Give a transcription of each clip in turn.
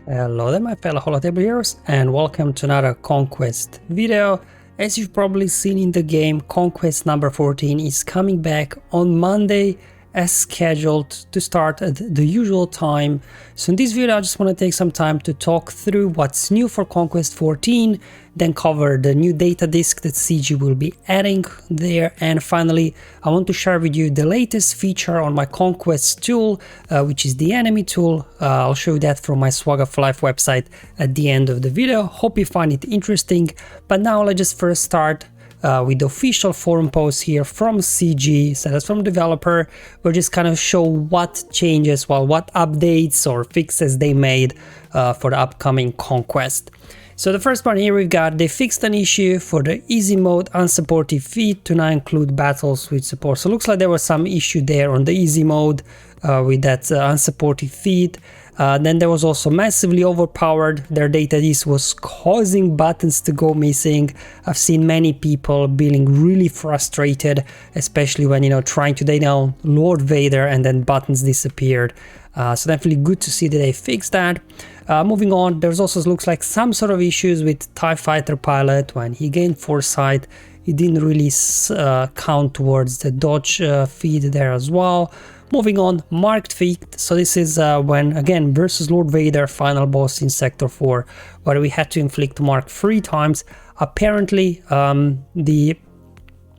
Hello there my fellow holotable heroes and welcome to another Conquest video. As you've probably seen in the game, Conquest number 14 is coming back on Monday as scheduled to start at the usual time. So in this video I just want to take some time to talk through what's new for Conquest 14, then cover the new data disk that CG will be adding there, and finally I want to share with you the latest feature on my Conquest tool, which is the enemy tool. I'll show you that from my SWGOH Life website at the end of the video. Hope you find it interesting, but now let's just first start with the official forum post here from CG, so that's from developer. We'll just kind of show what changes, what updates or fixes they made for the upcoming Conquest. So the first one here, we've got they fixed an issue for the easy mode unsupported feed to now include battles with support. So it looks like there was some issue there on the easy mode with that unsupported feed. Then there was also massively overpowered. Their data disk was causing buttons to go missing. I've seen many people being really frustrated, especially when, trying to take down Lord Vader and then buttons disappeared. So definitely good to see that they fixed that. Moving on, there's also looks like some sort of issues with TIE Fighter pilot. When he gained foresight, it didn't really count towards the dodge feed there as well. Moving on, marked feed. So this is when, again, versus Lord Vader, final boss in Sector 4, where we had to inflict mark 3 times. Apparently, the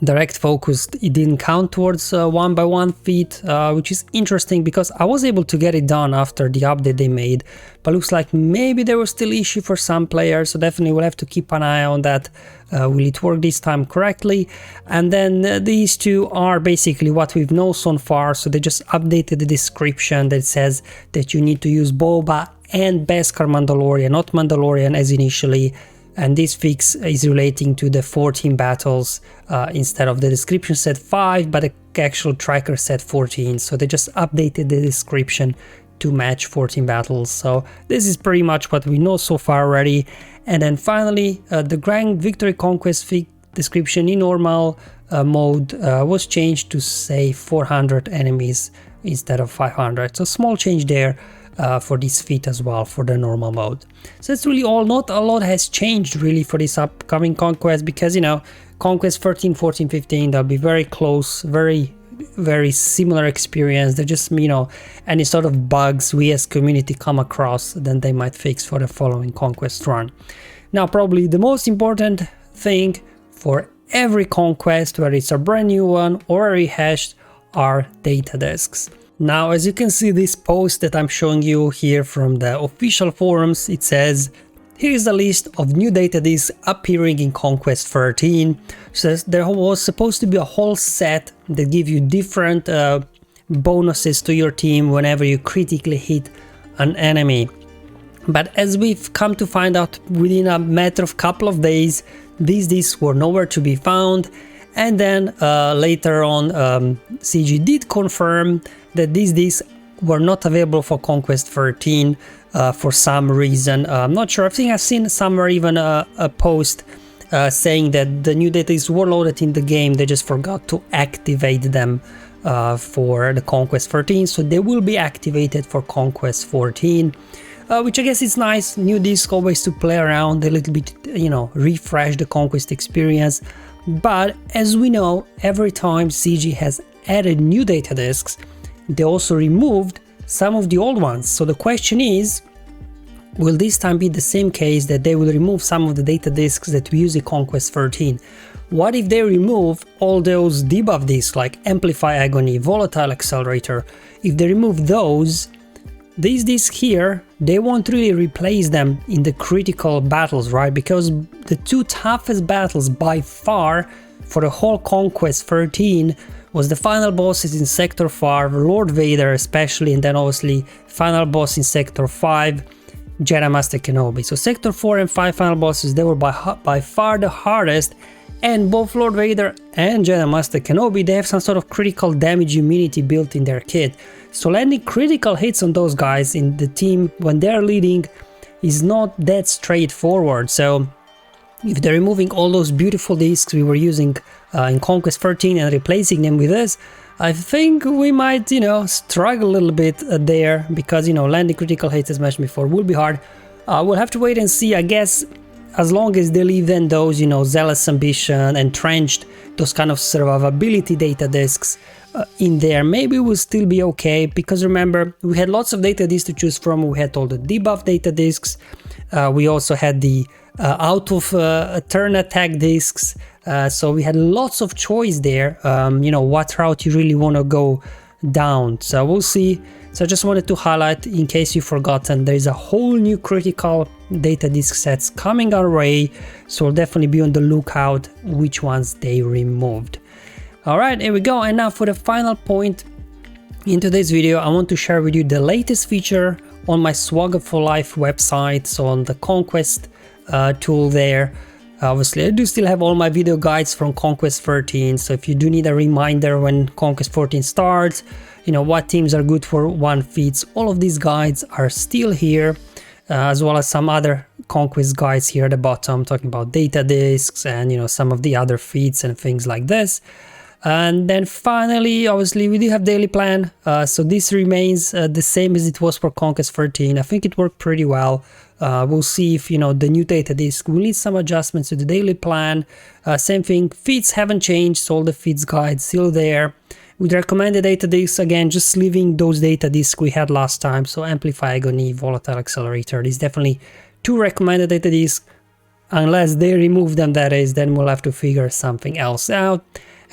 direct focus, it didn't count towards 1x1 feed, which is interesting because I was able to get it done after the update they made, but looks like maybe there was still issue for some players, so definitely we'll have to keep an eye on that. Will it work this time correctly? And then these two are basically what we've known so far. So they just updated the description that says that you need to use Boba and Beskar Mandalorian, not Mandalorian as initially. And this fix is relating to the 14 battles. Instead of the description said 5, but the actual tracker said 14. So they just updated the description to match 14 battles. So this is pretty much what we know so far already. And then finally, the Grand Victory Conquest description in normal mode was changed to say 400 enemies instead of 500. So small change there. For this feat as well for the normal mode. So that's really all. Not a lot has changed really for this upcoming Conquest, because Conquest 13, 14, 15, they'll be very close, very similar experience. They're just any sort of bugs we as community come across, then they might fix for the following Conquest run. Now probably the most important thing for every Conquest, whether it's a brand new one or a rehashed, are data disks. Now, as you can see, this post that I'm showing you here from the official forums, it says, here is the list of new data disks appearing in Conquest 13. So there was supposed to be a whole set that give you different bonuses to your team whenever you critically hit an enemy. But as we've come to find out within a matter of couple of days, these disks were nowhere to be found. And then later on, CG did confirm that these disks were not available for Conquest 13 for some reason. I'm not sure. I think I've seen somewhere even a post saying that the new data disks were loaded in the game. They just forgot to activate them for the Conquest 13. So they will be activated for Conquest 14. Which I guess is nice. New disc always to play around a little bit, refresh the Conquest experience. But as we know, every time CG has added new data disks, they also removed some of the old ones. So the question is, will this time be the same case, that they will remove some of the data disks that we use in Conquest 13? What if they remove all those debuff disks like Amplify Agony, Volatile Accelerator? If they remove those, these disks here, they won't really replace them in the critical battles, right? Because the two toughest battles by far for the whole Conquest 13 was the final bosses in Sector 5, Lord Vader especially, and then obviously final boss in Sector 5, Jedi Master Kenobi. So Sector 4 and 5 final bosses, they were by far the hardest, and both Lord Vader and Jedi Master Kenobi, they have some sort of critical damage immunity built in their kit. So landing critical hits on those guys in the team when they're leading is not that straightforward. So if they're removing all those beautiful discs we were using in Conquest 13 and replacing them with this, I think we might, struggle a little bit there, because, landing critical hits, as mentioned before, will be hard. We'll have to wait and see. I guess as long as they leave then those, Zealous Ambition, Entrenched, those kind of survivability data discs in there, maybe we'll still be okay, because remember, we had lots of data discs to choose from. We had all the debuff data discs. We also had the out of turn attack discs. So we had lots of choice there, what route you really want to go down. So we'll see. So I just wanted to highlight, in case you've forgotten, there's a whole new critical data disc sets coming our way. So we'll definitely be on the lookout which ones they removed. All right, here we go. And now for the final point in today's video, I want to share with you the latest feature on my SWGOH for Life website. So on the Conquest tool there. Obviously, I do still have all my video guides from Conquest 13, so if you do need a reminder when Conquest 14 starts, what teams are good for one feats, all of these guides are still here, as well as some other Conquest guides here at the bottom, talking about data discs and, some of the other feats and things like this. And then finally, obviously, we do have daily plan, so this remains the same as it was for Conquest 13. I think it worked pretty well. We'll see if, the new data disc will need some adjustments to the daily plan. Same thing, feats haven't changed, so all the feats guides still there. With recommended data discs, again, just leaving those data discs we had last time. So Amplify, Agony, Volatile Accelerator, these definitely two recommended data discs. Unless they remove them, that is, then we'll have to figure something else out.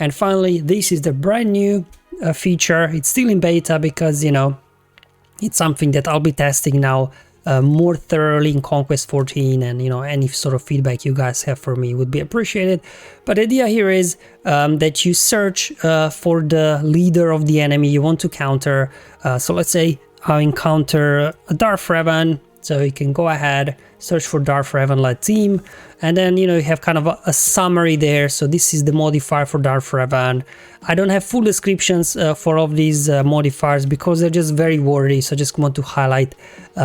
And finally, this is the brand new feature. It's still in beta because, it's something that I'll be testing now more thoroughly in Conquest 14, and any sort of feedback you guys have for me would be appreciated. But the idea here is that you search for the leader of the enemy you want to counter. So let's say I encounter a Darth Revan, so you can go ahead, search for Darth Revan led team, and then you have kind of a summary there. So this is the modifier for Darth Revan. I don't have full descriptions for all of these modifiers because they're just very wordy, so I just want to highlight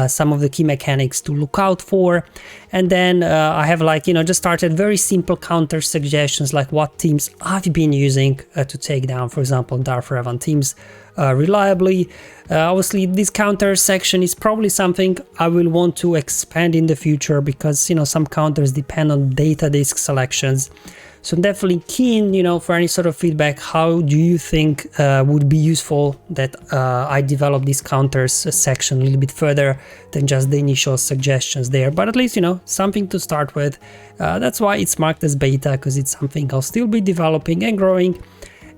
some of the key mechanics to look out for. And then I have just started very simple counter suggestions, like what teams I've been using to take down, for example, Darth Revan teams reliably. Obviously, this counter section is probably something I will want to expand in the future because some counters depend on data disk selections. So I'm definitely keen, for any sort of feedback. How do you think would be useful that I develop this counters section a little bit further than just the initial suggestions there? But at least, something to start with. That's why it's marked as beta, because it's something I'll still be developing and growing.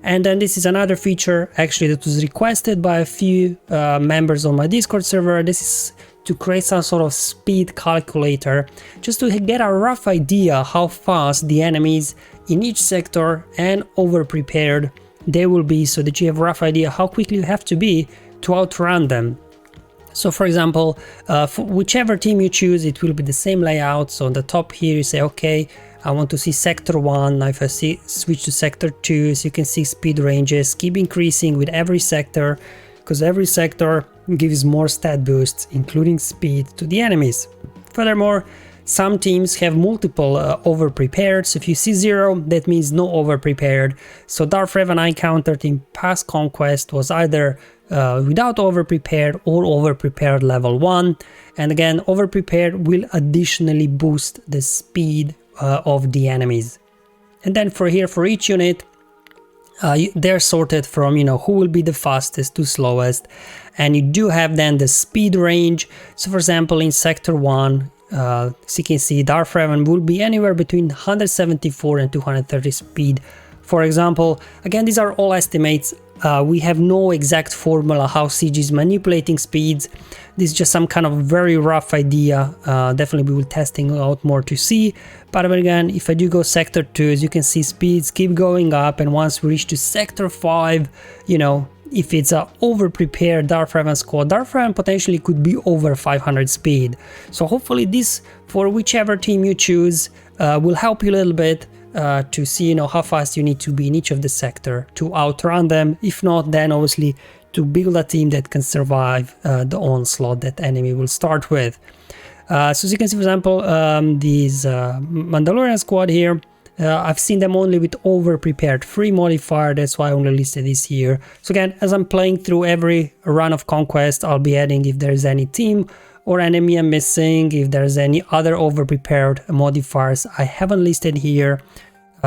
And then this is another feature actually that was requested by a few members on my Discord server. This is to create some sort of speed calculator, just to get a rough idea how fast the enemies in each sector and over prepared they will be, so that you have a rough idea how quickly you have to be to outrun them. So for example, for whichever team you choose, it will be the same layout. So on the top here you say, okay, I want to see sector 1. Now if I switch to sector 2, so you can see speed ranges keep increasing with every sector, because every sector gives more stat boosts, including speed, to the enemies. Furthermore, some teams have multiple over-prepared, so if you see 0, that means no over-prepared. So Darth Revan I encountered in past Conquest was either without over-prepared or over-prepared level 1. And again, over-prepared will additionally boost the speed of the enemies. And then for each unit, they're sorted from, who will be the fastest to slowest. And you do have then the speed range. So for example, in sector 1, so you can see Darth Revan will be anywhere between 174 and 230 speed. For example, again, these are all estimates. We have no exact formula how CG is manipulating speeds. This is just some kind of very rough idea. Definitely we will testing out more to see. But again, if I do go sector 2, as you can see, speeds keep going up, and once we reach to sector 5, if it's a over-prepared Darth Revan squad, Darth Revan potentially could be over 500 speed. So hopefully this, for whichever team you choose, will help you a little bit to see how fast you need to be in each of the sector to outrun them. If not, then obviously to build a team that can survive the onslaught that enemy will start with. So as you can see, for example, these Mandalorian squad here, I've seen them only with over-prepared free modifier, that's why I only listed this here. So again, as I'm playing through every run of Conquest, I'll be adding if there's any team or enemy I'm missing, if there's any other over-prepared modifiers I haven't listed here.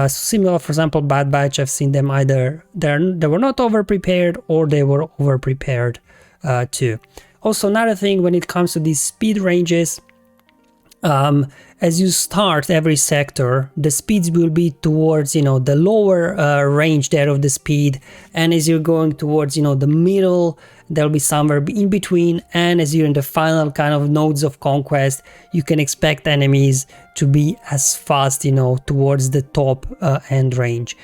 Similar, for example, Bad Batch, I've seen them either they were not over-prepared or they were over-prepared too. Also, another thing when it comes to these speed ranges, as you start every sector, the speeds will be towards, the lower range there of the speed, and as you're going towards, the middle, there'll be somewhere in between, and as you're in the final kind of nodes of Conquest, you can expect enemies to be as fast, towards the top end range.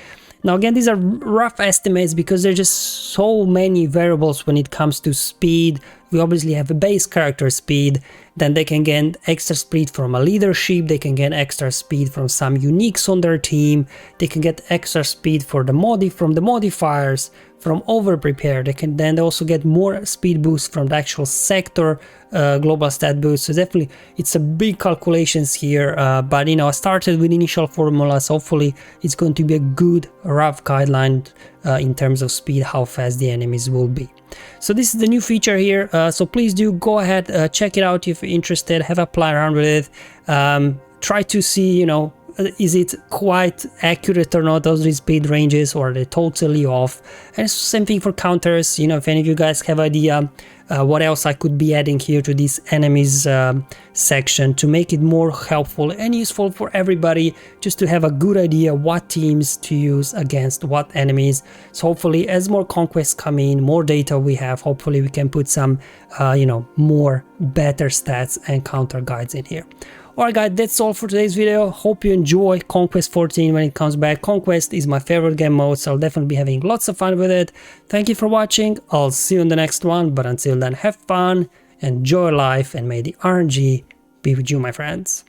Now again, these are rough estimates because there's just so many variables when it comes to speed. We obviously have a base character speed, then they can get extra speed from a leadership, they can get extra speed from some uniques on their team, they can get extra speed for the from the modifiers, from over-prepare, they can then also get more speed boost from the actual sector global stat boost. So definitely it's a big calculations here, but I started with initial formulas. Hopefully it's going to be a good rough guideline in terms of speed, how fast the enemies will be. So this is the new feature here, so please do go ahead, check it out if you're interested, have a play around with it, try to see, is it quite accurate or not, those speed ranges, or are they totally off? And it's the same thing for counters. If any of you guys have idea what else I could be adding here to this enemies section to make it more helpful and useful for everybody, just to have a good idea what teams to use against what enemies. So hopefully as more conquests come in, more data we have, hopefully we can put some more better stats and counter guides in here. Alright guys, that's all for today's video. Hope you enjoy Conquest 14 when it comes back. Conquest is my favorite game mode, so I'll definitely be having lots of fun with it. Thank you for watching. I'll see you in the next one, but until then, have fun, enjoy life, and may the RNG be with you, my friends.